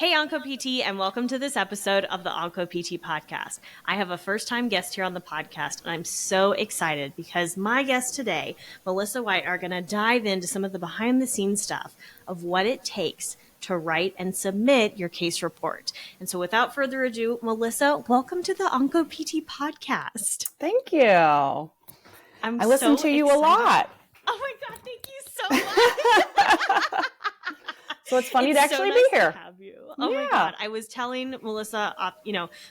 Hey, OncoPT, and welcome to this episode of the OncoPT podcast. I have a first-time guest here on the podcast, and I'm so excited because my guests today, Melissa White, are going to dive into some of the behind-the-scenes stuff of what it takes to write and submit your case report. And so without further ado, Melissa, welcome to the OncoPT podcast. Thank you. I listen to you a lot. Oh my God, thank you so much. So it's funny to actually be here. To have you. Oh my God. I was telling Melissa,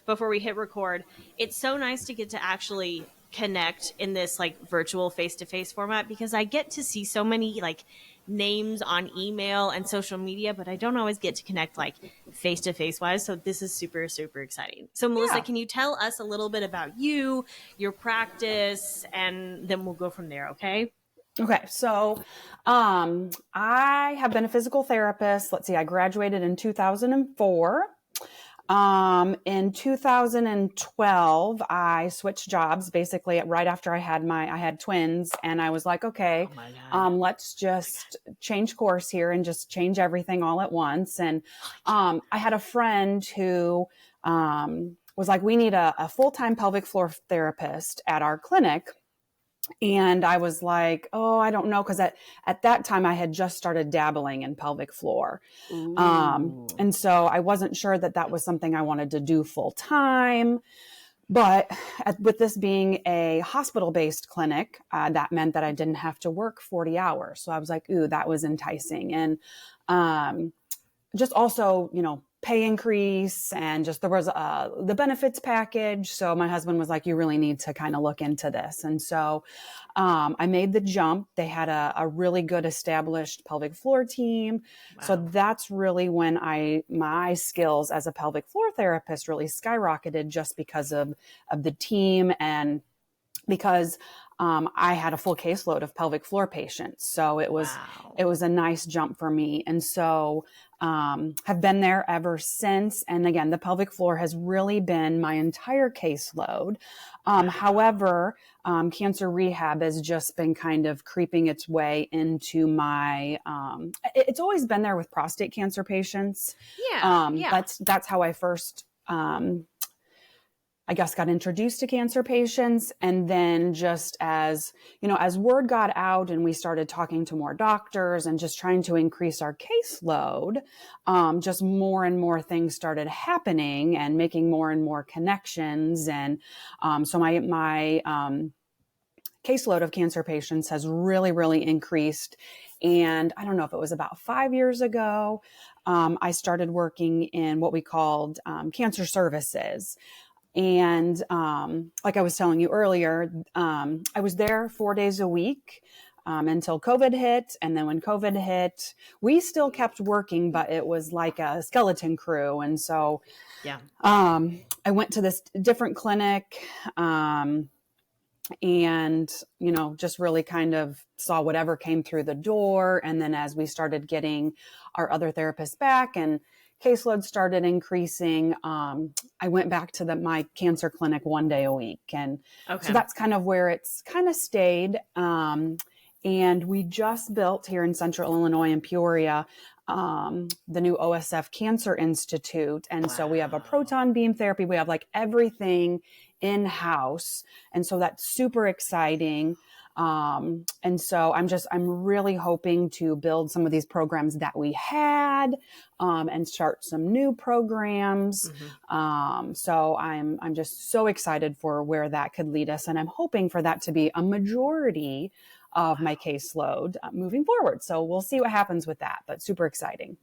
before we hit record, it's so nice to get to actually connect in this like virtual face-to-face format because I get to see so many like names on email and social media, but I don't always get to connect like face-to-face wise. So this is super, super exciting. So Melissa, can you tell us a little bit about you, your practice, and then we'll go from there. Okay. Okay. So, I have been a physical therapist. Let's see, I graduated in 2004. In 2012, I switched jobs basically right after I had twins, and I was like, okay, let's just change course here and just change everything all at once. And, I had a friend who, was like, we need a full-time pelvic floor therapist at our clinic. And I was like, oh, I don't know. Because at that time, I had just started dabbling in pelvic floor. And so I wasn't sure that was something I wanted to do full time. But with this being a hospital-based clinic, that meant that I didn't have to work 40 hours. So I was like, ooh, that was enticing. And just also, pay increase, and just there was the benefits package. So my husband was like, you really need to kind of look into this. And so I made the jump. They had a really good established pelvic floor team. Wow. So that's really when my skills as a pelvic floor therapist really skyrocketed just because of the team and because I had a full caseload of pelvic floor patients. So it was a nice jump for me. And so have been there ever since. And again, the pelvic floor has really been my entire caseload. However, cancer rehab has just been kind of creeping its way into my, it's always been there with prostate cancer patients. That's how I first, I guess, got introduced to cancer patients. And then just as word got out and we started talking to more doctors and just trying to increase our caseload, just more and more things started happening and making more and more connections. And so my caseload of cancer patients has really, really increased. And I don't know if it was about 5 years ago, I started working in what we called cancer services. And like I was telling you earlier, I was there 4 days a week until COVID hit. And then when COVID hit, we still kept working, but it was like a skeleton crew. And so I went to this different clinic and, just really kind of saw whatever came through the door. And then as we started getting our other therapists back and caseload started increasing, I went back to my cancer clinic 1 day a week. And so that's kind of where it's kind of stayed. And we just built here in Central Illinois in Peoria, the new OSF Cancer Institute. And so we have a proton beam therapy. We have like everything in-house. And so that's super exciting. And so I'm really hoping to build some of these programs that we had, and start some new programs. So I'm just so excited for where that could lead us. And I'm hoping for that to be a majority of my caseload moving forward. So we'll see what happens with that, but super exciting.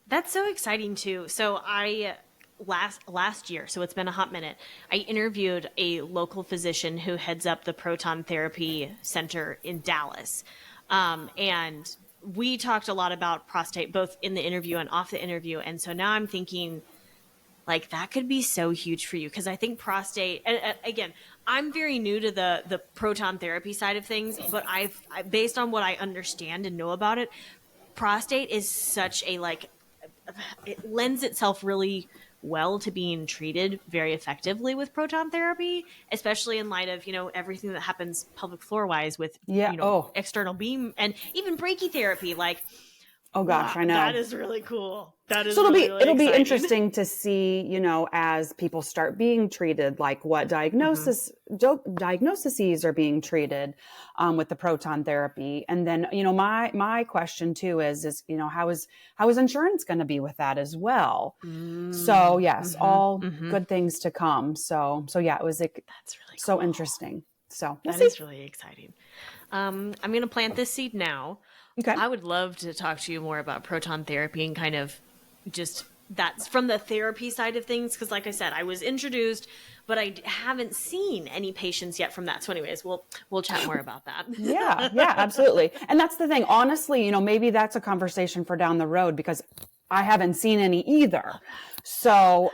That's so exciting too. So last year, so it's been a hot minute, I interviewed a local physician who heads up the proton therapy center in Dallas. And we talked a lot about prostate, both in the interview and off the interview. And so now I'm thinking like that could be so huge for you. Cause I think prostate, and again, I'm very new to the proton therapy side of things, but based on what I understand and know about it, prostate is such a it lends itself really well to being treated very effectively with proton therapy, especially in light of, everything that happens pelvic floor wise with, external beam and even brachytherapy. Oh gosh, Wow, I know. that is really cool. That is So really, really it'll be exciting. interesting to see, you know, as people start being treated, like what diagnoses are being treated with the proton therapy. And then, you know, my question too is, you know, how is insurance going to be with that as well? So yes, all good things to come. So yeah, it was like That's really so cool. interesting. So we'll That see. is really exciting. I'm going to plant this seed now. Okay. I would love to talk to you more about proton therapy and kind of just that's from the therapy side of things. Because, like I said, I was introduced, but I haven't seen any patients yet from that. So, anyways, we'll chat more about that. Yeah, absolutely. And that's the thing. Honestly, you know, maybe that's a conversation for down the road because I haven't seen any either. So,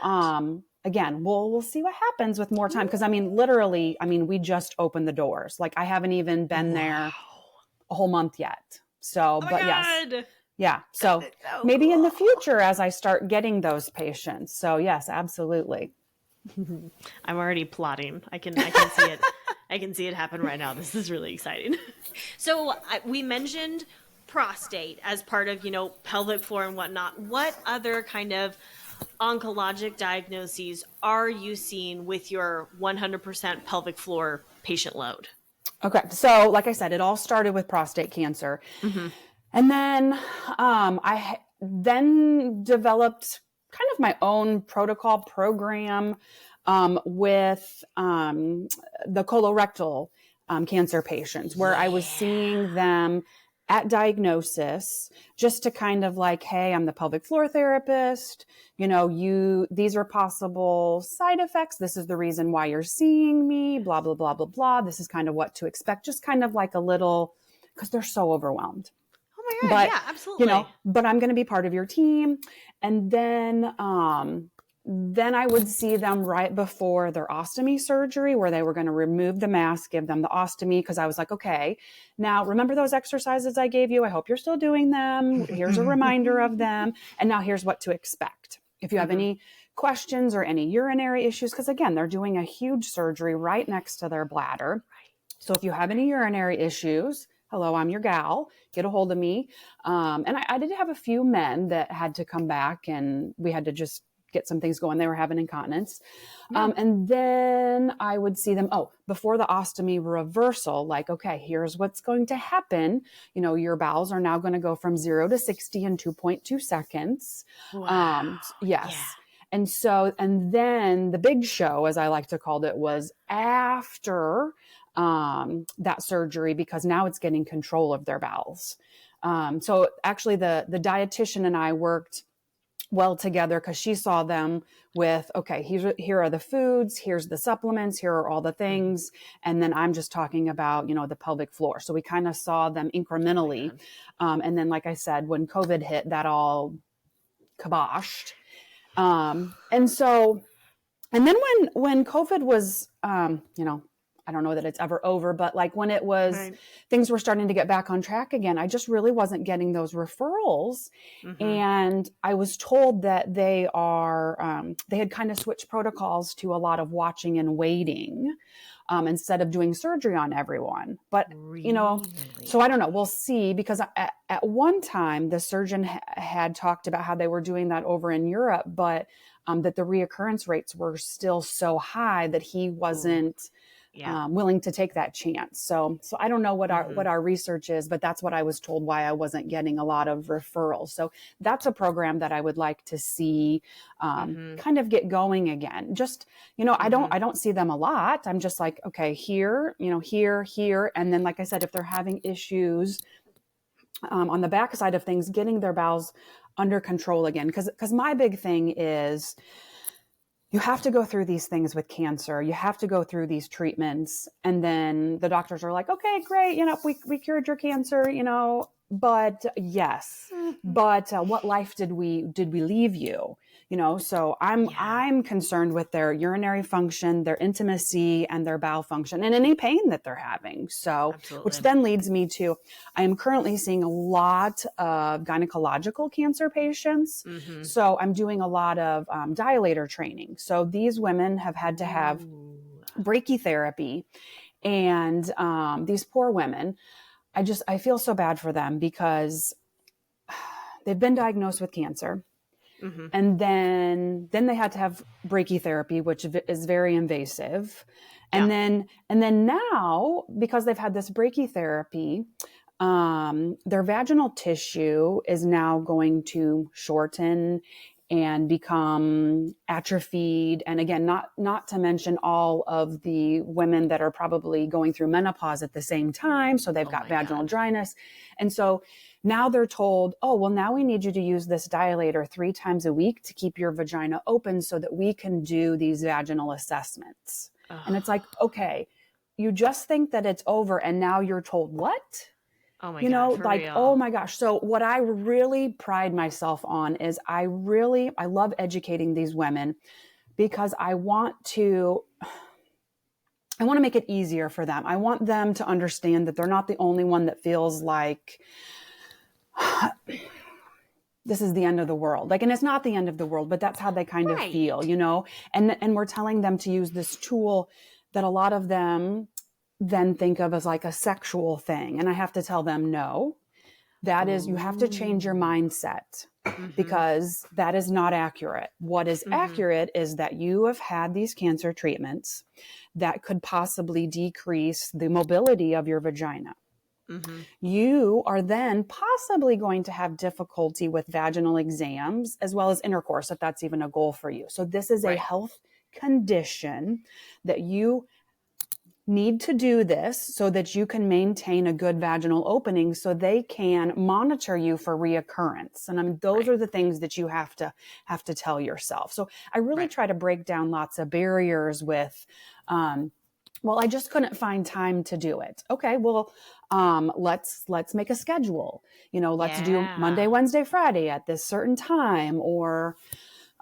again, we'll see what happens with more time. Because I mean, literally, I mean, we just opened the doors. Like I haven't even been there a whole month yet. So, Oh my but yes. God. Yeah. So So maybe in the cool. future as I start getting those patients. So yes, absolutely. I'm already plotting. I can see it. I can see it happen right now. This is really exciting. So we mentioned prostate as part of, you know, pelvic floor and whatnot. What other kind of oncologic diagnoses are you seeing with your 100% pelvic floor patient load? Okay. So like I said, it all started with prostate cancer. And then I then developed kind of my own protocol program with the colorectal cancer patients, where I was seeing them at diagnosis just to kind of like, hey, I'm the pelvic floor therapist. You know, these are possible side effects. This is the reason why you're seeing me, blah, blah, blah, blah, blah. This is kind of what to expect. Just kind of like a little, because they're so overwhelmed. Oh my God, But, yeah, absolutely. you know, but I'm going to be part of your team. And then I would see them right before their ostomy surgery where they were going to remove the mask, give them the ostomy. Because I was like, okay, now remember those exercises I gave you? I hope you're still doing them. Here's a reminder of them. And now here's what to expect. If you have any questions or any urinary issues, because again, they're doing a huge surgery right next to their bladder. So if you have any urinary issues, hello, I'm your gal, get a hold of me. And I did have a few men that had to come back and we had to just get some things going. They were having incontinence. And then I would see them, before the ostomy reversal, like, okay, here's what's going to happen. You know, your bowels are now going to go from 0 to 60 in 2.2 seconds. Wow. Yes. Yeah. And so, and then the big show, as I like to call it, was after that surgery, because now it's getting control of their bowels. So actually the dietitian and I worked well together because she saw them with, okay, here are the foods, here's the supplements, here are all the things. And then I'm just talking about, you know, the pelvic floor. So we kind of saw them incrementally. And then, like I said, when COVID hit, that all kiboshed. And then when COVID was, you know, I don't know that it's ever over, but like when it was, things were starting to get back on track again, I just really wasn't getting those referrals. And I was told that they had kind of switched protocols to a lot of watching and waiting instead of doing surgery on everyone. But, you know, so I don't know, we'll see, because at one time the surgeon had talked about how they were doing that over in Europe, but that the reoccurrence rates were still so high that he wasn't willing to take that chance. So I don't know what our research is, but that's what I was told why I wasn't getting a lot of referrals. So that's a program that I would like to see kind of get going again. Just, you know, I don't see them a lot. I'm just like, okay, here, you know, here. And then, like I said, if they're having issues on the back side of things, getting their bowels under control again. Because my big thing is, you have to go through these things with cancer. You have to go through these treatments. And then the doctors are like, okay, great. You know, we cured your cancer, you know, but yes, but what life did we leave you? You know, so I'm concerned with their urinary function, their intimacy, and their bowel function, and any pain that they're having. So, which then leads me to, I am currently seeing a lot of gynecological cancer patients. So I'm doing a lot of dilator training. So these women have had to have brachytherapy, and these poor women, I feel so bad for them, because they've been diagnosed with cancer. Mm-hmm. And then they had to have brachytherapy, which is very invasive. Yeah. And then now, because they've had this brachytherapy, their vaginal tissue is now going to shorten and become atrophied. And again, not to mention all of the women that are probably going through menopause at the same time. So they've got vaginal dryness. And so now they're told, oh, well, now we need you to use this dilator 3 times a week to keep your vagina open so that we can do these vaginal assessments. And it's like, okay, you just think that it's over and now you're told what? Oh my God, for like, real. oh my gosh. So what I really pride myself on is I love educating these women because I want to make it easier for them. I want them to understand that they're not the only one that feels like this is the end of the world. Like, and it's not the end of the world, but that's how they kind of feel, and we're telling them to use this tool that a lot of them then think of as like a sexual thing. And I have to tell them, no, that is, you have to change your mindset because that is not accurate. What is accurate is that you have had these cancer treatments that could possibly decrease the mobility of your vagina. You are then possibly going to have difficulty with vaginal exams as well as intercourse, if that's even a goal for you. So this is a health condition that you need to do this so that you can maintain a good vaginal opening so they can monitor you for reoccurrence. And I mean, those are the things that you have to tell yourself. So I really try to break down lots of barriers with, well, I just couldn't find time to do it. Okay, well, let's make a schedule. Let's do Monday, Wednesday, Friday at this certain time. Or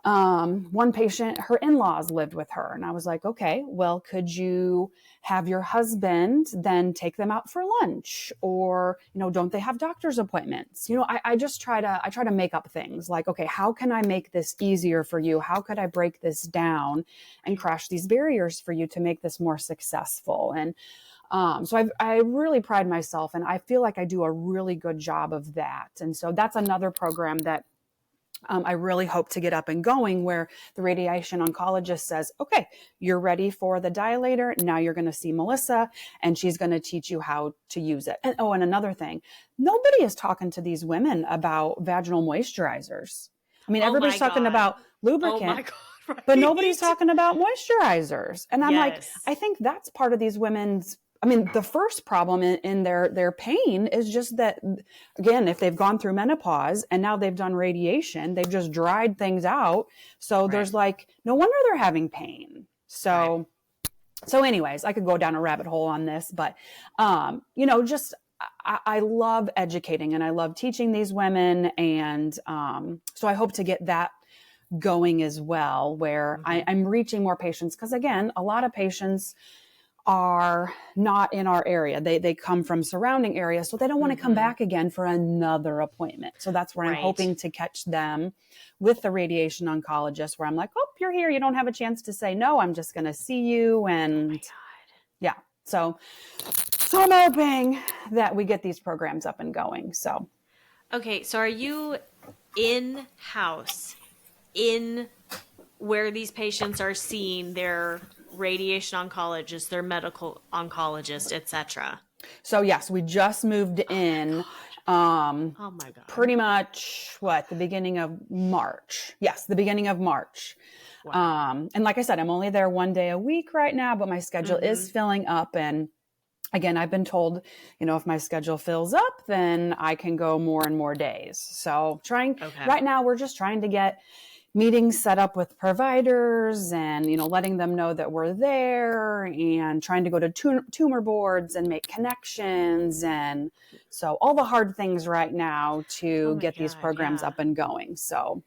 one patient, her in-laws lived with her. And I was like, okay, well, could you have your husband then take them out for lunch? Or, don't they have doctor's appointments? I just try to make up things like, okay, how can I make this easier for you? How could I break this down and crash these barriers for you to make this more successful? And so I really pride myself, and I feel like I do a really good job of that. And so that's another program that I really hope to get up and going, where the radiation oncologist says, okay, you're ready for the dilator. Now you're going to see Melissa and she's going to teach you how to use it. And and another thing, nobody is talking to these women about vaginal moisturizers. I mean, everybody's talking about lubricant, but nobody's talking about moisturizers. And I'm like, I think that's part of these women's, the first problem in their pain is just that, again, if they've gone through menopause and now they've done radiation, they've just dried things out. So there's like, no wonder they're having pain. So anyways, I could go down a rabbit hole on this, but, just, I love educating and I love teaching these women. And so I hope to get that going as well, where I'm reaching more patients. Because again, a lot of patients are not in our area. They come from surrounding areas, so they don't want to come back again for another appointment. So that's where I'm hoping to catch them with the radiation oncologist, where I'm like, oh, you're here. You don't have a chance to say no. I'm just going to see you. And yeah, so I'm hoping that we get these programs up and going. So, okay. So are you in-house in where these patients are seeing their radiation oncologist, their medical oncologist, etc.? So yes, we just moved in. Oh my God. Pretty much the beginning of March. Yes, the beginning of March. Wow. And like I said, I'm only there 1 day a week right now, but my schedule is filling up. And again, I've been told, if my schedule fills up, then I can go more and more days. So right now, we're just trying to get meetings set up with providers and, letting them know that we're there, and trying to go to tumor boards and make connections. And so all the hard things right now to get these programs up and going. So.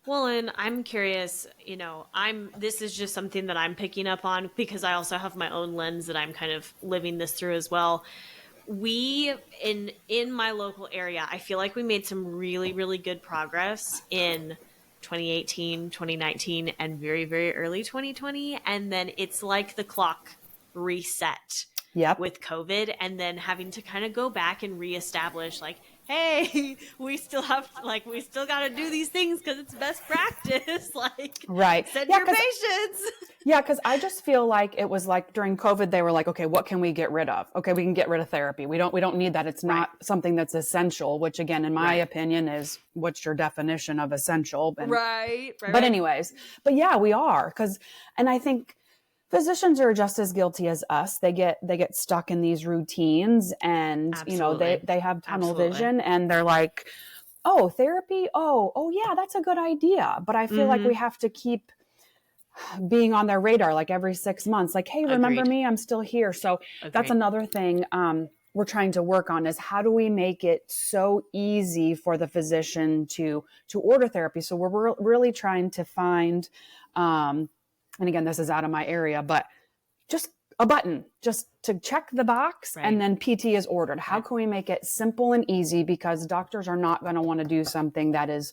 Well, and I'm curious, this is just something that I'm picking up on because I also have my own lens that I'm kind of living this through as well. We, in my local area, I feel like we made some really, really good progress in 2018, 2019, and very, very early 2020. And then it's like the clock reset with COVID, and then having to kind of go back and reestablish, like, hey, we still got to do these things because it's best practice. Like, Right. send Yeah, your patients. yeah, because I just feel like it was like during COVID, they were like, okay, what can we get rid of? Okay, we can get rid of therapy. We don't need that. It's not something that's essential, which again, in my opinion, is what's your definition of essential? And, but anyways, but yeah, we are and I think physicians are just as guilty as us. They get stuck in these routines, and they have tunnel vision, and they're like, oh, therapy. Oh yeah, that's a good idea. But I feel like we have to keep being on their radar, like every 6 months, like, hey, remember me? I'm still here. So that's another thing we're trying to work on, is how do we make it so easy for the physician to order therapy? So we're really trying to find, and again, this is out of my area, but just a button just to check the box, and then PT is ordered. How can we make it simple and easy? Because doctors are not going to want to do something that is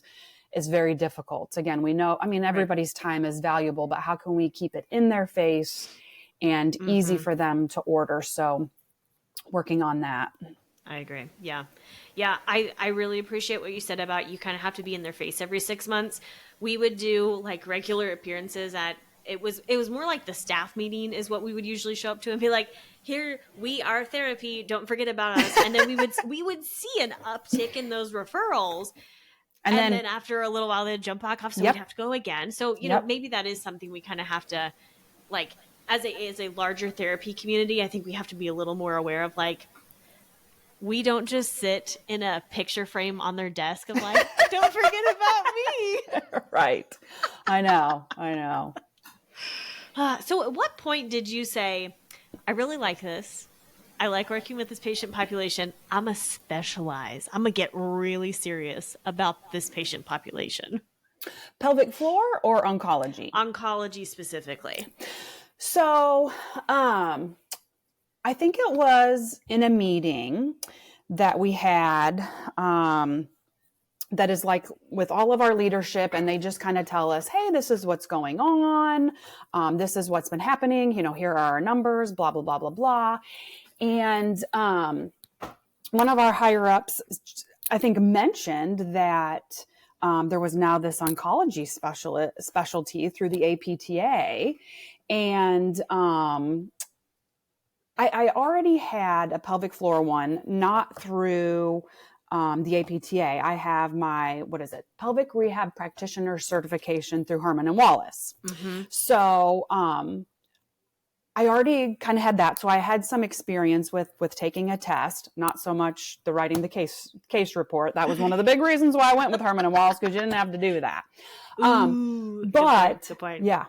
very difficult. Again, we know, I mean, everybody's time is valuable, but how can we keep it in their face and easy for them to order? So working on that. I agree. Yeah. Yeah. I really appreciate what you said about you kind of have to be in their face every 6 months. We would do like regular appearances it was more like the staff meeting is what we would usually show up to and be like, here, we are therapy. Don't forget about us. And then we would see an uptick in those referrals. And then after a little while, they'd jump back off, so we'd have to go again. So, maybe that is something we kind of have to, like, as a larger therapy community, I think we have to be a little more aware of, like, we don't just sit in a picture frame on their desk of, like, don't forget about me. Right. I know. So at what point did you say, I really like this. I like working with this patient population. I'm going to specialize. I'm going to get really serious about this patient population. Pelvic floor or oncology? Oncology specifically. So I think it was in a meeting that we had that is like with all of our leadership, and they just kind of tell us, hey, this is what's going on. This is what's been happening. Here are our numbers, blah, blah, blah, blah, blah. And one of our higher ups, I think, mentioned that there was now this oncology specialty through the APTA. And I already had a pelvic floor one, not through the APTA. I have my, pelvic rehab practitioner certification through Herman and Wallace. So I already kind of had that. So I had some experience with taking a test, not so much the writing the case report. That was one of the big reasons why I went with Herman and Wallace, because you didn't have to do that. Good point. Yeah.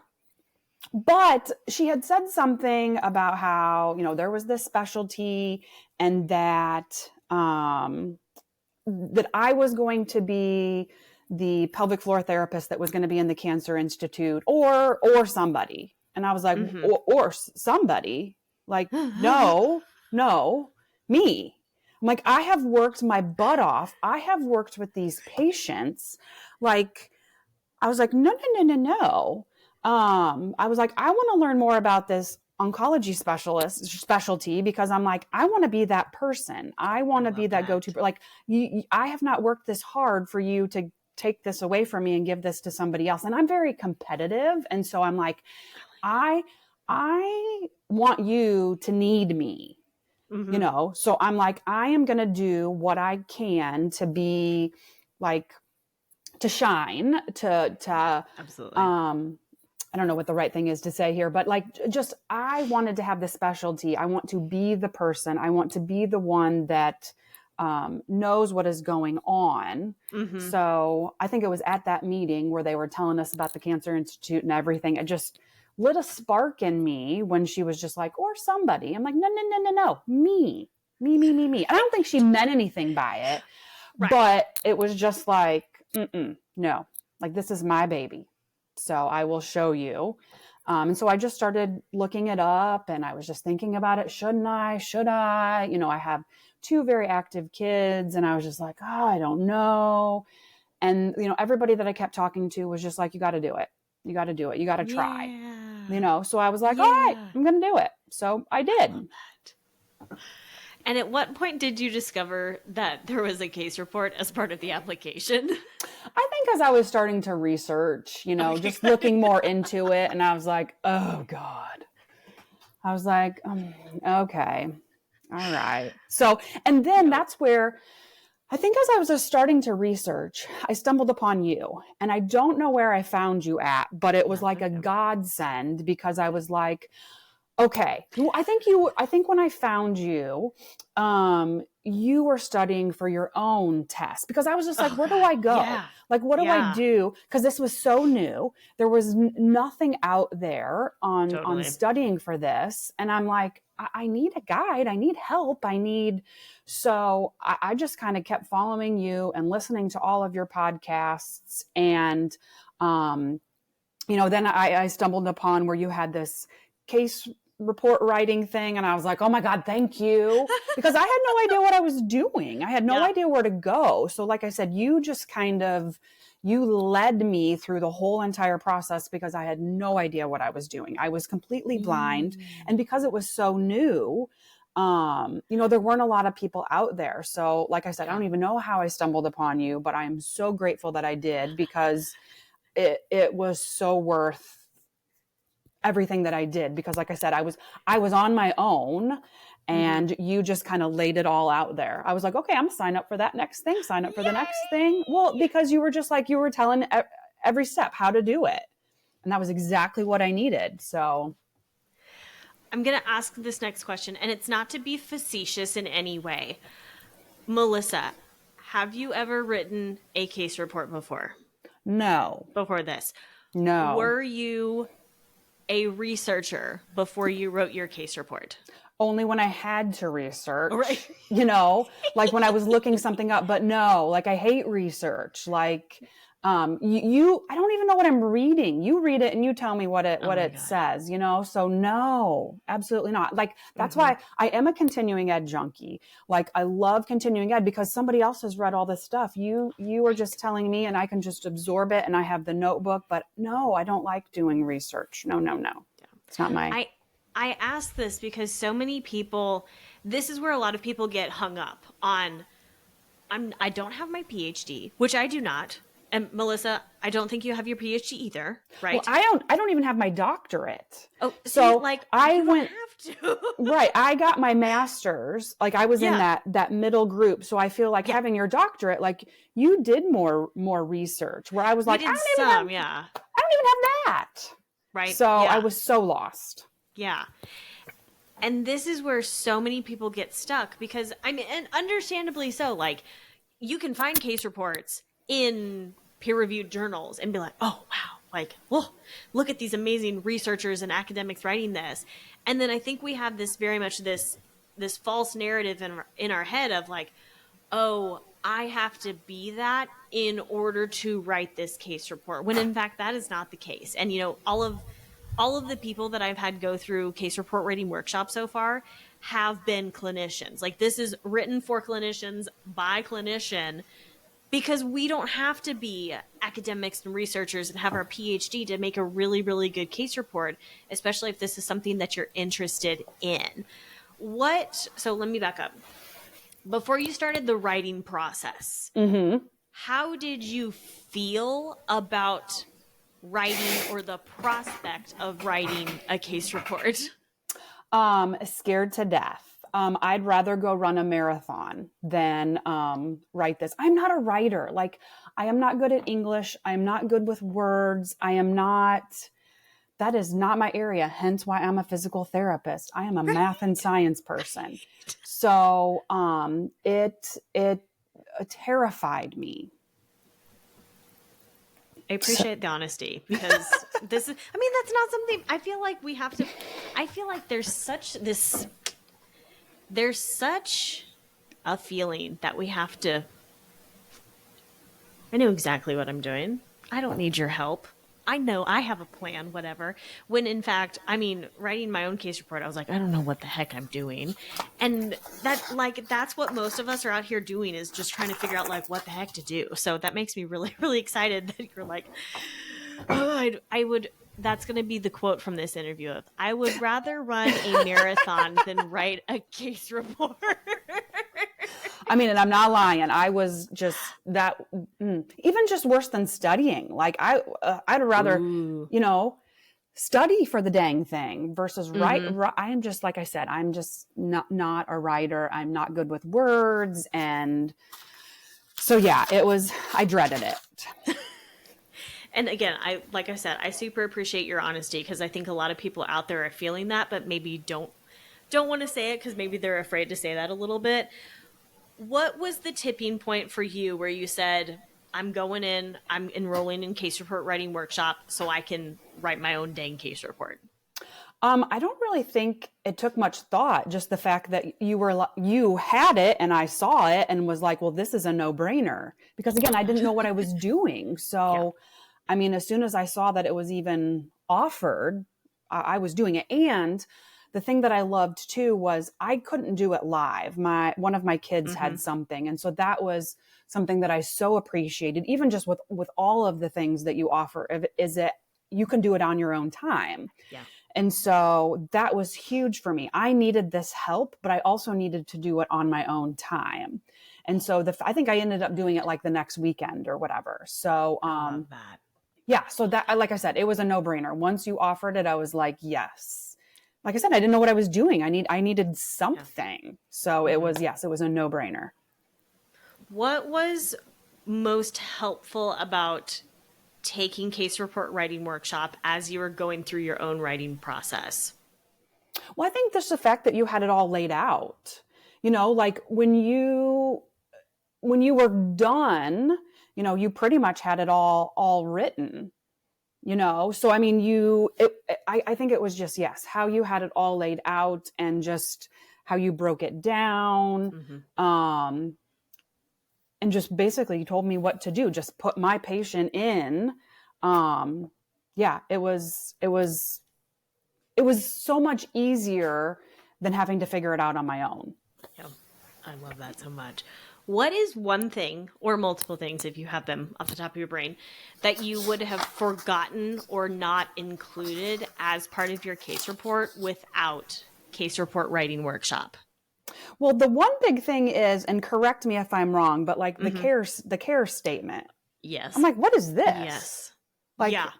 But she had said something about how, there was this specialty, and that that I was going to be the pelvic floor therapist that was going to be in the Cancer Institute, or somebody. And I was like, or somebody, like, no, me. I'm like, I have worked my butt off. I have worked with these patients. Like, I was like, no. I was like, I want to learn more about this oncology specialty, because I'm like, I want to be that person. I want to be that go-to. Like, I have not worked this hard for you to take this away from me and give this to somebody else. And I'm very competitive. And so I'm like, I want you to need me, so I'm like, I am going to do what I can to be like, to shine, to absolutely. I don't know what the right thing is to say here, but like, just, I wanted to have this specialty. I want to be the person. I want to be the one that knows what is going on. So I think it was at that meeting where they were telling us about the Cancer Institute and everything. It just lit a spark in me when she was just like, or somebody. I'm like, no, me. And I don't think she meant anything by it, but it was just like, no, like, this is my baby. So I will show you. And so I just started looking it up, and I was just thinking about it. Should I? I have 2 very active kids, and I was just like, oh, I don't know. And, everybody that I kept talking to was just like, you got to do it. You got to do it. You got to try, so I was like, all right, I'm going to do it. So I did. And at what point did you discover that there was a case report as part of the application? I think as I was starting to research, just looking more into it, and I was like, oh God. I was like, okay, all right. So, and then that's where I think as I was just starting to research, I stumbled upon you, and I don't know where I found you at, but it was like a godsend because I was like, okay, I think when I found you, you were studying for your own test because I was just like, where do I go? Yeah. Like, what do I do? Because this was so new. There was nothing out there on studying for this. And I'm like, I need a guide. I need help. So I just kind of kept following you and listening to all of your podcasts. And, then I stumbled upon where you had this case report writing thing, and I was like, oh my God, thank you, because I had no idea what I was doing. I had no idea where to go. So like I said, you just you led me through the whole entire process because I had no idea what I was doing. I was completely blind. And because it was so new, there weren't a lot of people out there. So like I said, I don't even know how I stumbled upon you, but I'm so grateful that I did because it was so worth everything that I did, because like I said, I was on my own, and you just kind of laid it all out there. I was like, okay, I'm gonna sign up for that next thing, sign up for the next thing. Well, because you were just like, you were telling every step how to do it. And that was exactly what I needed. So I'm going to ask this next question, and it's not to be facetious in any way. Melissa, have you ever written a case report before? No. Before this? No. Were you a researcher before you wrote your case report? Only when I had to research, right? Like when I was looking something up, but no, like I hate research. Like, I don't even know what I'm reading. You read it and you tell me what it says, so no, absolutely not. Like, that's why I am a continuing ed junkie. Like, I love continuing ed because somebody else has read all this stuff. You are just telling me and I can just absorb it and I have the notebook, but no, I don't like doing research. No. Yeah. It's not my... I ask this because so many people, this is where a lot of people get hung up on, I don't have my PhD, which I do not. And Melissa, I don't think you have your PhD either, right? Well, I don't even have my doctorate. Oh, so I went have to. Right. I got my master's. Like, I was in that middle group. So I feel like having your doctorate, like, you did more research, where I was like, I don't even have that. Right. So I was so lost. Yeah. And this is where so many people get stuck because, and understandably so, like, you can find case reports in peer-reviewed journals and be like, oh, wow, like, whoa, look at these amazing researchers and academics writing this. And then I think we have this very much this false narrative in our head of like, oh, I have to be that in order to write this case report, when in fact that is not the case. And, all of the people that I've had go through case report writing workshops so far have been clinicians. Like, this is written for clinicians by clinician, because we don't have to be academics and researchers and have our PhD to make a really, really good case report, especially if this is something that you're interested in. So let me back up. Before you started the writing process, how did you feel about writing or the prospect of writing a case report? Scared to death. I'd rather go run a marathon than write this. I'm not a writer. Like, I am not good at English. I am not good with words. That is not my area. Hence why I'm a physical therapist. I am a math and science person. So it terrified me. I appreciate the honesty, because that's not something I feel like we have to, I feel like there's such a feeling that we have to, I know exactly what I'm doing. I don't need your help. I know I have a plan, whatever. When in fact, writing my own case report, I was like, I don't know what the heck I'm doing. And that's what most of us are out here doing, is just trying to figure out like what the heck to do. So that makes me really, really excited that you're like, I would, that's going to be the quote from this interview of, I would rather run a marathon than write a case report. I mean, and I'm not lying. I was just that, even just worse than studying. Like I'd rather, Ooh. study for the dang thing versus write. Mm-hmm. I am just, like I said, I'm just not a writer. I'm not good with words. And so, yeah, I dreaded it. And again, like I said, I super appreciate your honesty, because I think a lot of people out there are feeling that, but maybe don't want to say it because maybe they're afraid to say that a little bit. What was the tipping point for you where you said, I'm enrolling in case report writing workshop so I can write my own dang case report? I don't really think it took much thought. Just the fact that you had it and I saw it and was like, well, this is a no-brainer. Because again, I didn't know what I was doing. So, I mean, as soon as I saw that it was even offered, I was doing it. And the thing that I loved too was I couldn't do it live. One of my kids had something. And so that was something that I so appreciated, even just with all of the things that you offer, is that you can do it on your own time. Yeah. And so that was huge for me. I needed this help, but I also needed to do it on my own time. And so I think I ended up doing it like the next weekend or whatever. So, I love that. yeah. So that, like I said, it was a no-brainer. Once you offered it, I was like, yes. Like I said, I didn't know what I was doing. I needed something. Yeah. So it was a no-brainer. What was most helpful about taking case report writing workshop as you were going through your own writing process? Well, I think just the fact that you had it all laid out, like when you were done, you pretty much had it all written, so I mean, I think it was just, how you had it all laid out and just how you broke it down. And just basically you told me what to do, just put my patient in. It was so much easier than having to figure it out on my own. Yeah, I love that so much. What is one thing, or multiple things if you have them off the top of your brain, that you would have forgotten or not included as part of your case report without case report writing workshop? Well, the one big thing is, and correct me if I'm wrong, but like the care statement. Yes. I'm like, what is this? Yes. Like, yeah.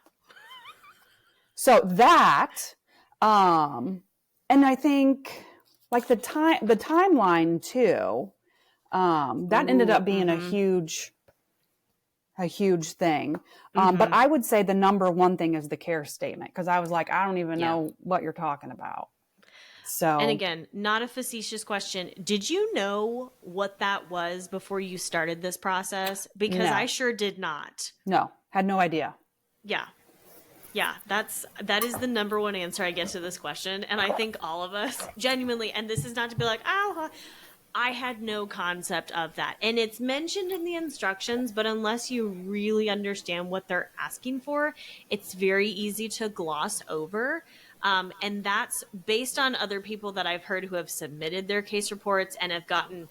So that, and I think like the timeline too, that ended up being a huge thing. But I would say the number one thing is the care statement, because I was like, I don't even know what you're talking about. So, and again, not a facetious question. Did you know what that was before you started this process? Because I sure did not. No, had no idea. Yeah. Yeah, that is the number one answer I get to this question. And I think all of us genuinely, and this is not to be like, I had no concept of that. And it's mentioned in the instructions, but unless you really understand what they're asking for, it's very easy to gloss over. And that's based on other people that I've heard who have submitted their case reports and have gotten,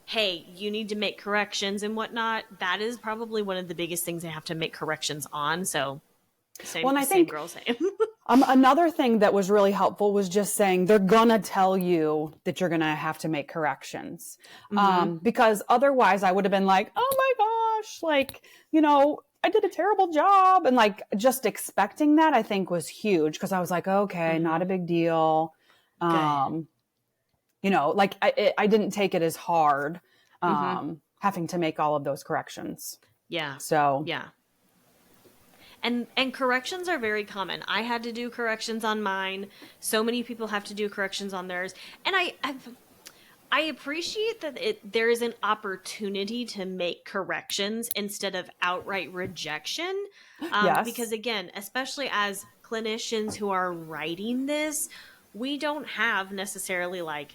hey, you need to make corrections and whatnot. That is probably one of the biggest things I have to make corrections on. So same girl, same. Another thing that was really helpful was just saying they're gonna tell you that you're gonna have to make corrections, because otherwise I would have been like, oh my gosh, like, I did a terrible job, and like just expecting that I think was huge, because I was like, okay, not a big deal. Like I didn't take it as hard, having to make all of those corrections. Yeah. So yeah. And corrections are very common. I had to do corrections on mine. So many people have to do corrections on theirs. And I appreciate that there is an opportunity to make corrections instead of outright rejection. Because again, especially as clinicians who are writing this, we don't have necessarily I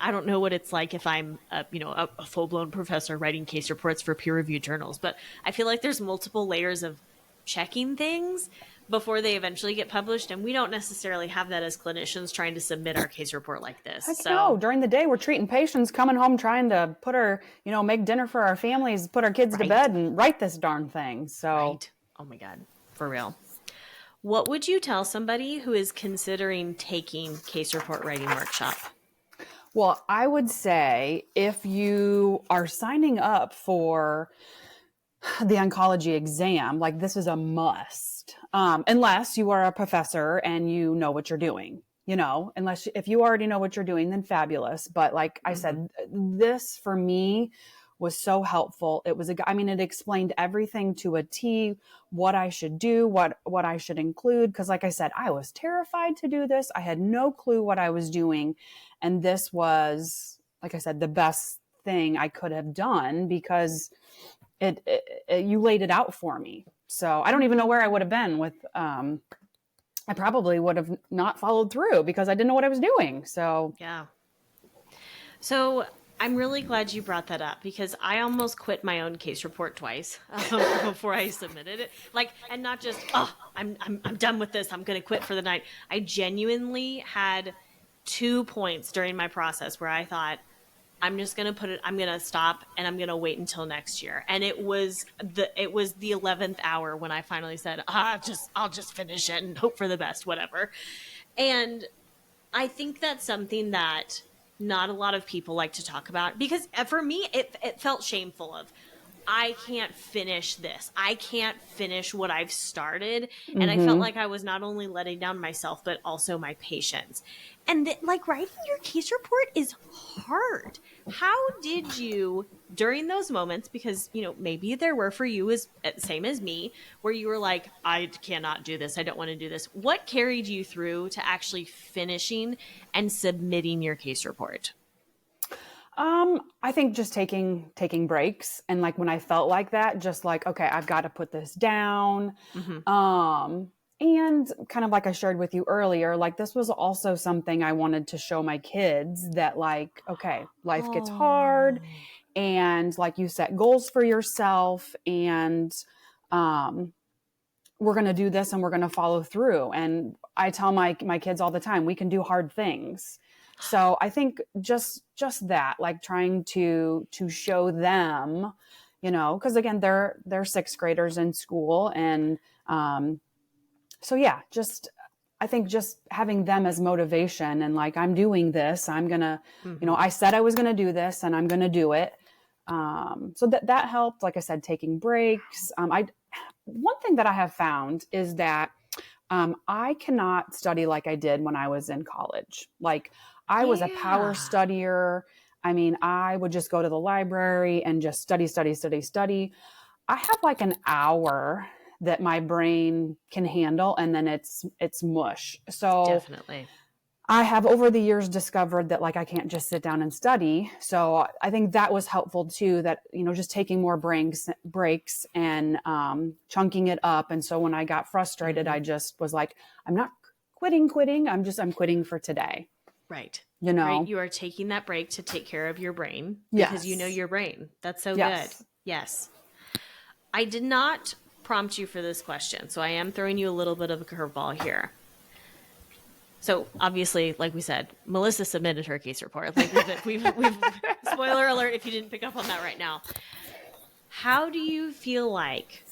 don't know what it's like if I'm a full-blown professor writing case reports for peer-reviewed journals, but I feel like there's multiple layers of checking things before they eventually get published, and we don't necessarily have that as clinicians trying to submit our case report like this. No, during the day we're treating patients, coming home trying to put our, make dinner for our families, put our kids to bed, and write this darn thing. So oh my God. For real. What would you tell somebody who is considering taking case report writing workshop? Well, I would say if you are signing up for the oncology exam, like this is a must, unless you are a professor and you know what you're doing, unless if you already know what you're doing, then fabulous. But like I said, this for me was so helpful. It explained everything to a T, what I should do, what I should include. Cause like I said, I was terrified to do this. I had no clue what I was doing. And this was, like I said, the best thing I could have done because you laid it out for me. So I don't even know where I would have been with, I probably would have not followed through because I didn't know what I was doing. So yeah. So I'm really glad you brought that up because I almost quit my own case report twice before I submitted it. And not just, I'm done with this. I'm going to quit for the night. I genuinely had 2 points during my process where I thought, I'm just going to I'm going to stop and I'm going to wait until next year. And it was the 11th hour when I finally said, I'll just finish it and hope for the best, whatever. And I think that's something that not a lot of people like to talk about because for me, it felt shameful of, I can't finish this. I can't finish what I've started. And I felt like I was not only letting down myself, but also my patients. And writing your case report is hard. How did you, during those moments, because, maybe there were for you as same as me, where you were like, I cannot do this. I don't want to do this. What carried you through to actually finishing and submitting your case report? I think just taking breaks. And like, when I felt like that, just like, okay, I've got to put this down. And kind of like I shared with you earlier, like this was also something I wanted to show my kids that like, okay, life gets hard and like you set goals for yourself and, we're going to do this and we're going to follow through. And I tell my kids all the time, we can do hard things. So I think just that, like trying to show them, cause again, they're 6th graders in school. And, so yeah, I think just having them as motivation and like, I'm doing this, I'm going to, I said I was going to do this and I'm going to do it. So that helped, like I said, taking breaks. One thing that I have found is that, I cannot study like I did when I was in college. Like I was a power studier. I mean, I would just go to the library and just study. I have like an hour that my brain can handle and then it's mush. So definitely. I have over the years discovered that like I can't just sit down and study. So I think that was helpful too, that, just taking more breaks and chunking it up. And so when I got frustrated, I just was like, I'm not quitting. I'm quitting for today. Right. Right? You are taking that break to take care of your brain Yes. because you know your brain. That's so good. Yes. I did not prompt you for this question, so I am throwing you a little bit of a curveball here. So obviously, like we said, Melissa submitted her case report. Like we've spoiler alert if you didn't pick up on that right now. How do you feel like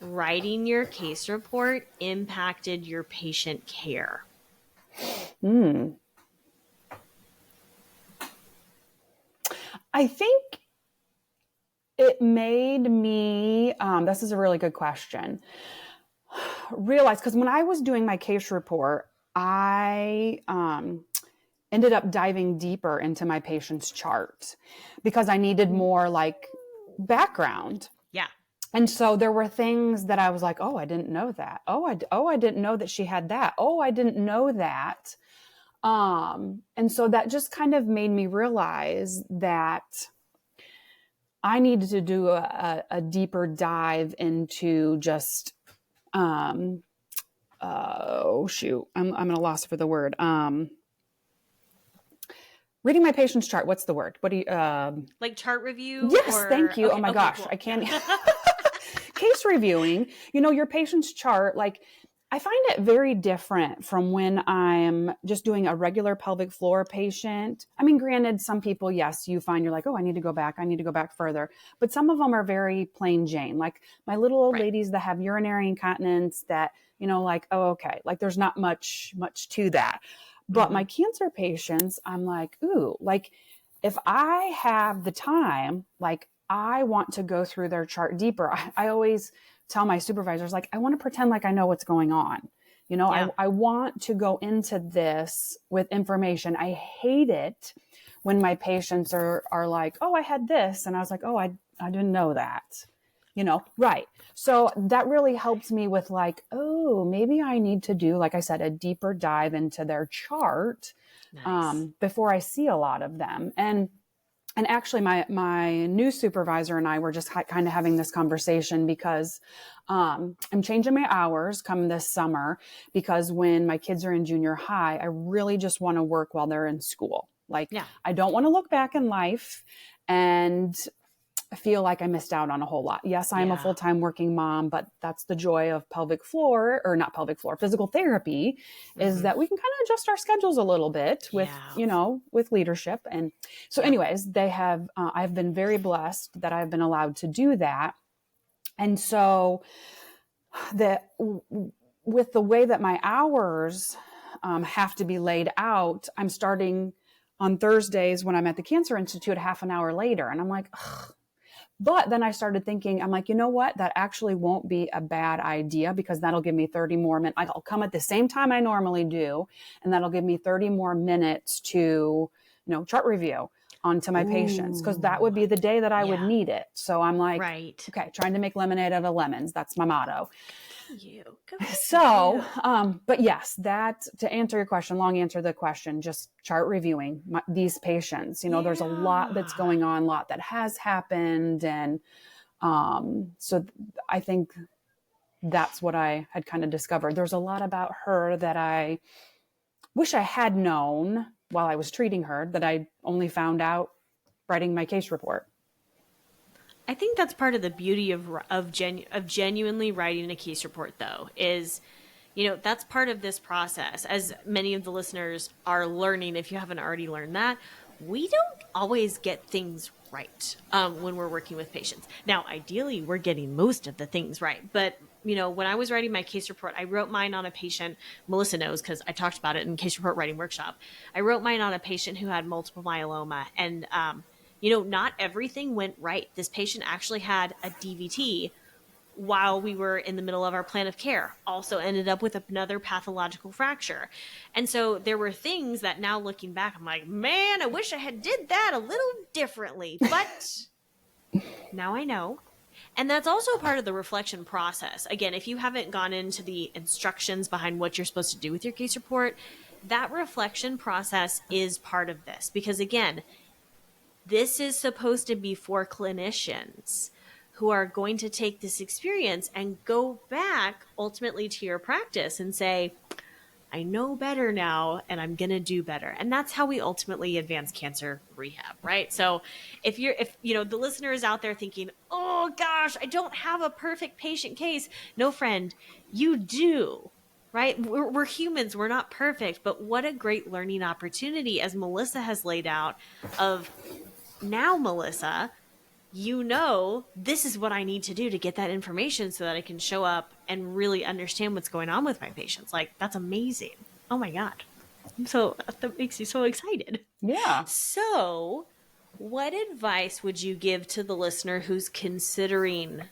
writing your case report impacted your patient care? I think it made me, this is a really good question, realize, because when I was doing my case report, I ended up diving deeper into my patient's chart because I needed more like background. Yeah. And so there were things that I was like, oh, I didn't know that. Oh, I didn't know that she had that. Oh, I didn't know that. And so that just kind of made me realize that I needed to do a deeper dive into just, I'm at a loss for the word. Reading my patient's chart. What's the word? What do you, like chart review? Yes, thank you. Okay, oh my gosh, cool. I can't. Case reviewing, your patient's chart, like I find it very different from when I'm just doing a regular pelvic floor patient. I mean, granted, some people, yes, you find you're like, oh, I need to go back. I need to go back further. But some of them are very plain Jane, like my little old Right. ladies that have urinary incontinence that, like, oh, okay, like there's not much to that. But Hmm. my cancer patients, I'm like, ooh, like if I have the time, like I want to go through their chart deeper. I always tell my supervisors, like, I want to pretend like I know what's going on. Yeah. I want to go into this with information. I hate it when my patients are like, oh, I had this. And I was like, oh, I didn't know that, right. So that really helps me with like, oh, maybe I need to do, like I said, a deeper dive into their chart Nice. before I see a lot of them. And actually, my new supervisor and I were just kind of having this conversation because I'm changing my hours come this summer because when my kids are in junior high, I really just want to work while they're in school. Like, Yeah. I don't want to look back in life and feel like I missed out on a whole lot. Yes, I'm a Yeah. full-time working mom, but that's the joy of pelvic floor, or not pelvic floor, physical therapy, is Hmm. that we can kind of adjust our schedules a little bit with, Yeah. with leadership. And so Yep. anyways, I've been very blessed that I've been allowed to do that. And so that with the way that my hours have to be laid out, I'm starting on Thursdays when I'm at the Cancer Institute, half an hour later. And I'm like, ugh. But then I started thinking, I'm like, you know what? That actually won't be a bad idea because that'll give me 30 more minutes. I'll come at the same time I normally do, and that'll give me 30 more minutes to, chart review onto my patients because that Ooh. would be the day that I would Yeah. need it. So I'm like, Right. okay, trying to make lemonade out of lemons. That's my motto. For you. Good for So, you. but yes, that to answer your question, long answer to the question, just chart reviewing these patients. There's a lot that's Yeah. going on, a lot that has happened, and so I think that's what I had kind of discovered. There's a lot about her that I wish I had known while I was treating her that I only found out writing my case report. I think that's part of the beauty of genuinely writing a case report, though, is, that's part of this process. As many of the listeners are learning, if you haven't already learned that, we don't always get things right when we're working with patients. Now, ideally, we're getting most of the things right. But, when I was writing my case report, I wrote mine on a patient. Melissa knows because I talked about it in case report writing workshop. I wrote mine on a patient who had multiple myeloma. And, not everything went right. This patient actually had a DVT while we were in the middle of our plan of care, also ended up with another pathological fracture. And so there were things that now looking back, I'm like, man, I wish I had did that a little differently. But now I know. And that's also part of the reflection process. Again, if you haven't gone into the instructions behind what you're supposed to do with your case report, that reflection process is part of this. Because again, this is supposed to be for clinicians who are going to take this experience and go back ultimately to your practice and say, I know better now and I'm going to do better. And that's how we ultimately advance cancer rehab, right? So if the listener is out there thinking, oh gosh, I don't have a perfect patient case. No, friend, you do. Right? We're humans. We're not perfect, but what a great learning opportunity, as Melissa has laid out, of now, Melissa, this is what I need to do to get that information so that I can show up and really understand what's going on with my patients. Like, that's amazing. Oh my God. That makes me so excited. Yeah. So, what advice would you give to the listener who's considering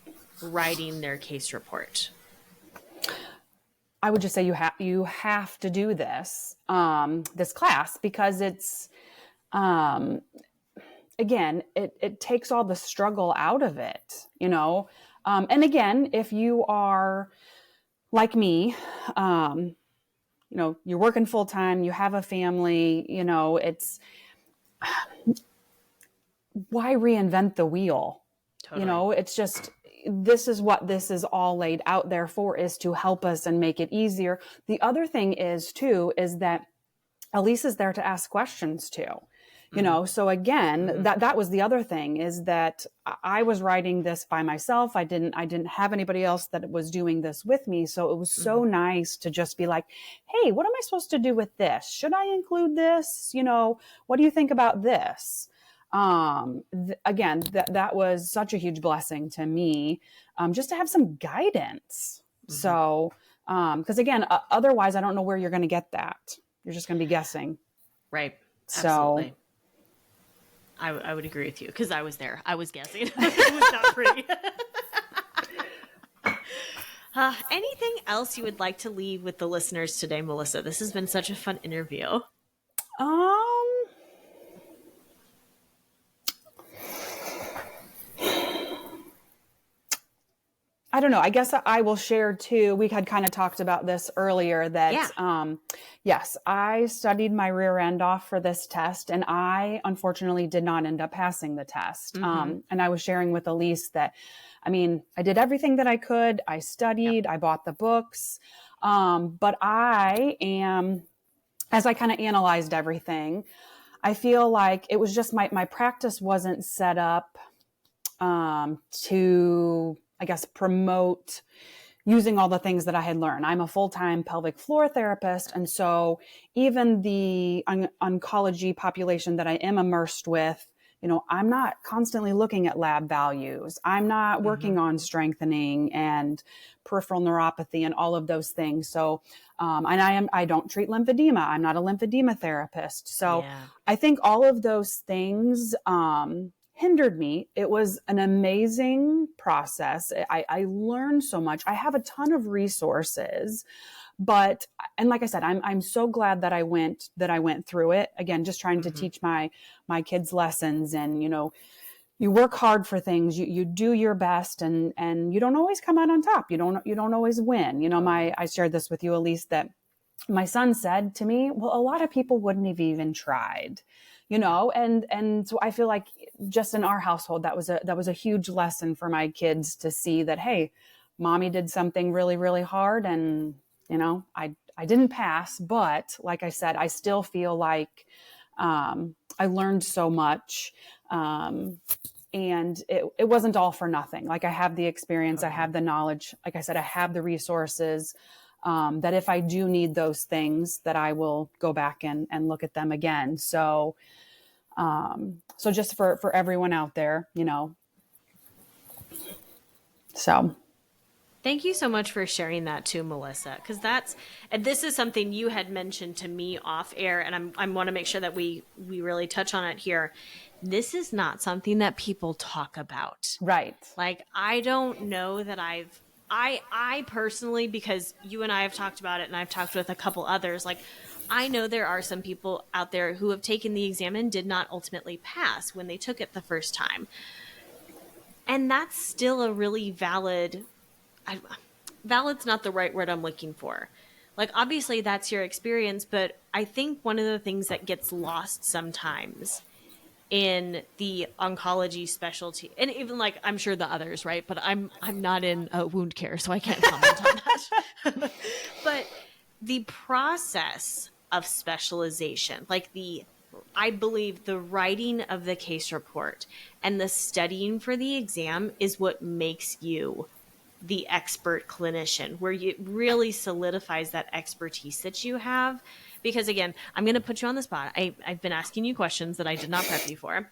writing their case report? I would just say you have to do this class because it's again, it takes all the struggle out of it, and again, if you are like me, you're working full time, you have a family, it's why reinvent the wheel? Totally. It's just, this is what this is all laid out there for, is to help us and make it easier. The other thing is too, is that Elise is there to ask questions too. you know? So again, that was the other thing, is that I was writing this by myself. I didn't have anybody else that was doing this with me. So it was so nice to just be like, hey, what am I supposed to do with this? Should I include this? You know, what do you think about this? Again, that was such a huge blessing to me, just to have some guidance. So, because again, otherwise I don't know where you're going to get that. You're just going to be guessing. Right. So, absolutely. I would agree with you, because I was there. I was guessing. It was not pretty. Anything else you would like to leave with the listeners today, Melissa? This has been such a fun interview. I don't know. I guess I will share too. We had kind of talked about this earlier that, yes, I studied my rear end off for this test, and I unfortunately did not end up passing the test. And I was sharing with Elise that, I mean, I did everything that I could. I studied, I bought the books. But I am, as I kind of analyzed everything, I feel like it was just my practice wasn't set up, to, I guess, promote using all the things that I had learned. I'm a full-time pelvic floor therapist. And so even the oncology population that I am immersed with, you know, I'm not constantly looking at lab values. I'm not working on strengthening and peripheral neuropathy and all of those things. So, and I don't treat lymphedema. I'm not a lymphedema therapist. So I think all of those things, hindered me. It was an amazing process. I learned so much. I have a ton of resources, but, and like I said, I'm so glad that I went through it. Again, just trying to teach my kids lessons, and, you know, you work hard for things, you do your best, and you don't always come out on top. You don't always win. You know, I shared this with you, Elise, that my son said to me, well, a lot of people wouldn't have even tried, you know, and so I feel like just in our household, that was a huge lesson for my kids to see that, hey, mommy did something really, really hard, and, you know, I didn't pass, but like I said, I still feel like, I learned so much, and it wasn't all for nothing. Like, I have the experience, I have the knowledge, like I said, I have the resources, that if I do need those things, that I will go back and look at them again. So, so just for everyone out there, you know, so. Thank you so much for sharing that too, Melissa, because and this is something you had mentioned to me off air, and I want to make sure that we really touch on it here. This is not something that people talk about. Right. Like, I don't know that I personally, because you and I have talked about it, and I've talked with a couple others, like, I know there are some people out there who have taken the exam and did not ultimately pass when they took it the first time. And that's still a really valid's not the right word I'm looking for. Like, obviously that's your experience, but I think one of the things that gets lost sometimes in the oncology specialty, and even, like, I'm sure the others, right? But I'm not in wound care, so I can't comment on that. But the process of specialization, like I believe the writing of the case report and the studying for the exam is what makes you the expert clinician, where it really solidifies that expertise that you have. Because again, I'm going to put you on the spot. I've been asking you questions that I did not prep you for.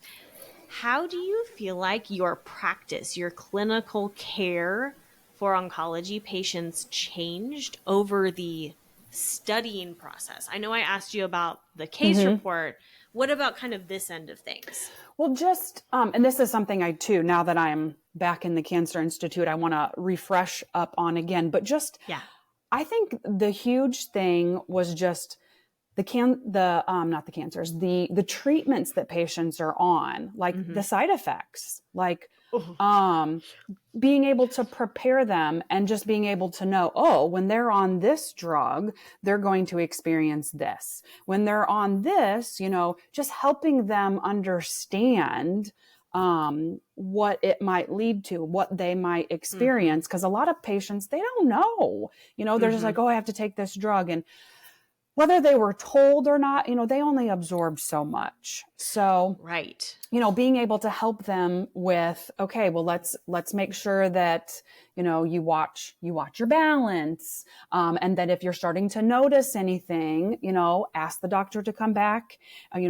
How do you feel like your practice, your clinical care for oncology patients changed over the studying process? I know I asked you about the case report. What about kind of this end of things? Well, just, and this is something now that I'm back in the Cancer Institute, I want to refresh up on again, but just, I think the huge thing was just not the cancers, the treatments that patients are on, like the side effects, like, being able to prepare them and just being able to know, oh, when they're on this drug, they're going to experience this. When they're on this, you know, just helping them understand, what it might lead to, what they might experience. Because a lot of patients, they don't know, you know, they're just like, oh, I have to take this drug. And whether they were told or not, they only absorb so much. So, Right. being able to help them with, okay, well, let's make sure that, you watch your balance. And that if you're starting to notice anything, ask the doctor to come back,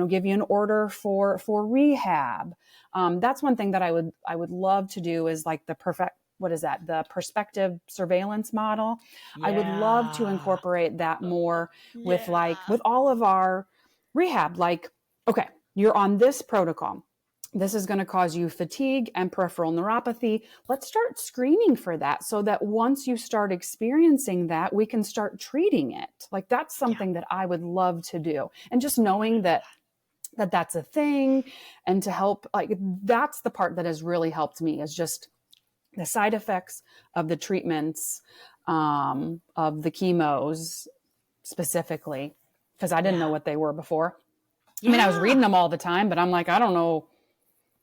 give you an order for rehab. That's one thing that I would love to do is like what is that? The perspective surveillance model. I would love to Yeah. incorporate that more with Yeah. all of our rehab. Like, okay, you're on this protocol. This is going to cause you fatigue and peripheral neuropathy. Let's start screening for that so that once you start experiencing that, we can start treating it. Like that's something that I would love to do. And just knowing that that's a thing, and to help, like that's the part that has really helped me, is just the side effects of the treatments, of the chemos specifically, because I didn't know what they were before. I mean, I was reading them all the time, but I'm like, I don't know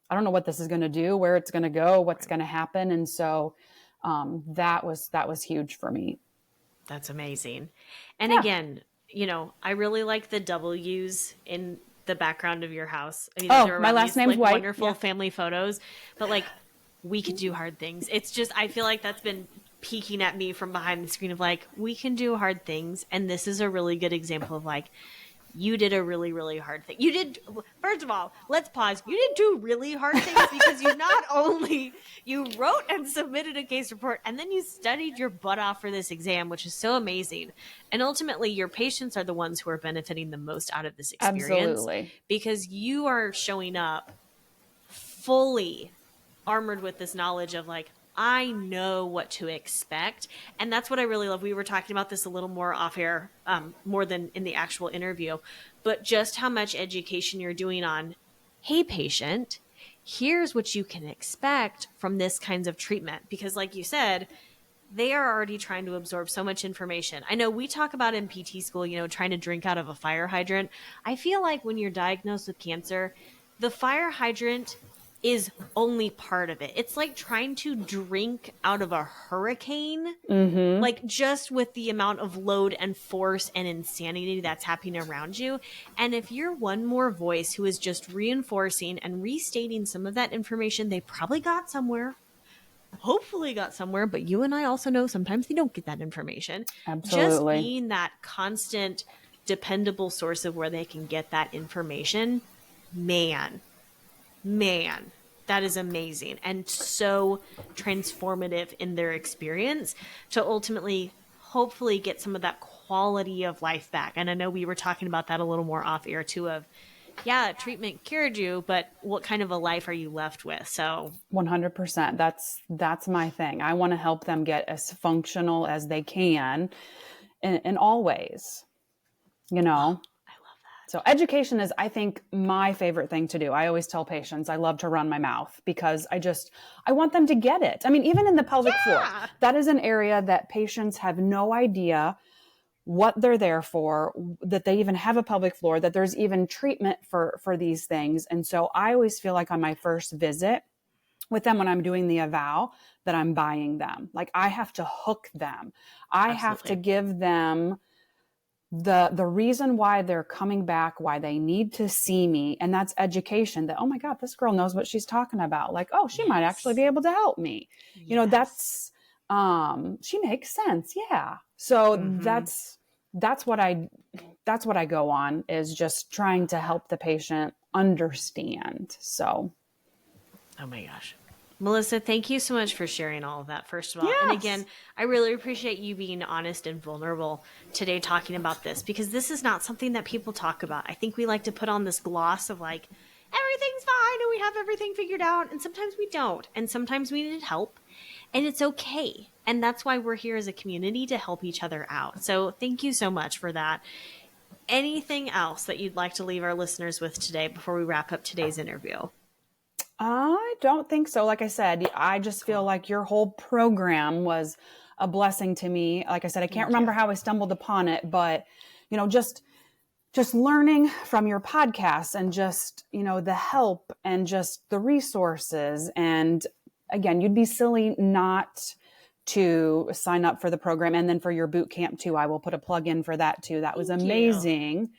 what this is going to do, where it's going to go, what's going to happen. And so that was huge for me. That's amazing. And again, I really like the W's in the background of your house. I mean, my last name's White. Wonderful family photos, but like we could do hard things. It's just, I feel like that's been peeking at me from behind the screen of like, we can do hard things. And this is a really good example of like, you did a really, really hard thing. First of all, let's pause. You did two really hard things because you wrote and submitted a case report, and then you studied your butt off for this exam, which is so amazing. And ultimately, your patients are the ones who are benefiting the most out of this experience. Absolutely. Because you are showing up fully armored with this knowledge of like, I know what to expect. And that's what I really love. We were talking about this a little more off air, more than in the actual interview, but just how much education you're doing on, hey, patient, here's what you can expect from this kinds of treatment. Because like you said, they are already trying to absorb so much information. I know we talk about in PT school, trying to drink out of a fire hydrant. I feel like when you're diagnosed with cancer, the fire hydrant is only part of it. It's like trying to drink out of a hurricane, like just with the amount of load and force and insanity that's happening around you. And if you're one more voice who is just reinforcing and restating some of that information they probably got somewhere, hopefully got somewhere, but you and I also know sometimes they don't get that information. Absolutely. Just being that constant, dependable source of where they can get that information, man, that is amazing and so transformative in their experience to ultimately, hopefully, get some of that quality of life back. And I know we were talking about that a little more off air too, of treatment cured you, but what kind of a life are you left with? So 100%. That's my thing. I want to help them get as functional as they can in all ways, So education is, I think, my favorite thing to do. I always tell patients I love to run my mouth because I want them to get it. I mean, even in the pelvic floor, that is an area that patients have no idea what they're there for, that they even have a pelvic floor, that there's even treatment for these things. And so I always feel like on my first visit with them, when I'm doing the eval, that I'm buying them. Like I have to hook them. I have to give them the reason why they're coming back, why they need to see me. And that's education, that, oh my God, this girl knows what she's talking about. Like, oh, she might actually be able to help me. That's, she makes sense. Yeah. So that's what I go on, is just trying to help the patient understand. So. Oh my gosh. Melissa, thank you so much for sharing all of that, first of all. And again, I really appreciate you being honest and vulnerable today talking about this, because this is not something that people talk about. I think we like to put on this gloss of like, everything's fine and we have everything figured out. And sometimes we don't. And sometimes we need help. And it's okay. And that's why we're here as a community, to help each other out. So thank you so much for that. Anything else that you'd like to leave our listeners with today before we wrap up today's interview? I don't think so. Like I said, I just feel like your whole program was a blessing to me. Like I said, I can't remember how I stumbled upon it, but just learning from your podcast, and just, the help and just the resources. And again, you'd be silly not to sign up for the program. And then for your boot camp too, I will put a plug in for that too. That was amazing.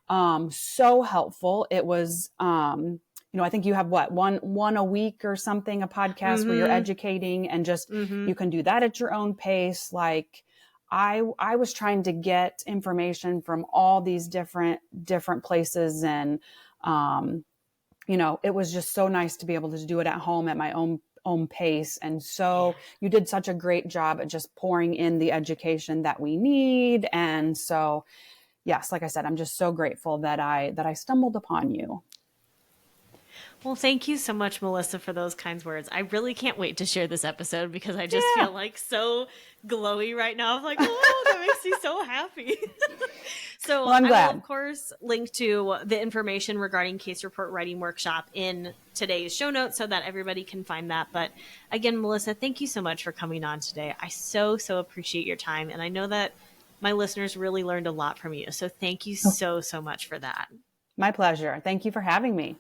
So helpful. It was, I think you have one a week or something, a podcast where you're educating, and just, you can do that at your own pace. Like I was trying to get information from all these different places. And, it was just so nice to be able to do it at home at my own pace. And so you did such a great job at just pouring in the education that we need. And so, yes, like I said, I'm just so grateful that I stumbled upon you. Well, thank you so much, Melissa, for those kind words. I really can't wait to share this episode because I just feel like so glowy right now. I'm like, oh, that makes me so happy. So I'm glad. I will, of course, link to the information regarding case report writing workshop in today's show notes so that everybody can find that. But again, Melissa, thank you so much for coming on today. I so appreciate your time. And I know that my listeners really learned a lot from you. So thank you so much for that. My pleasure. Thank you for having me.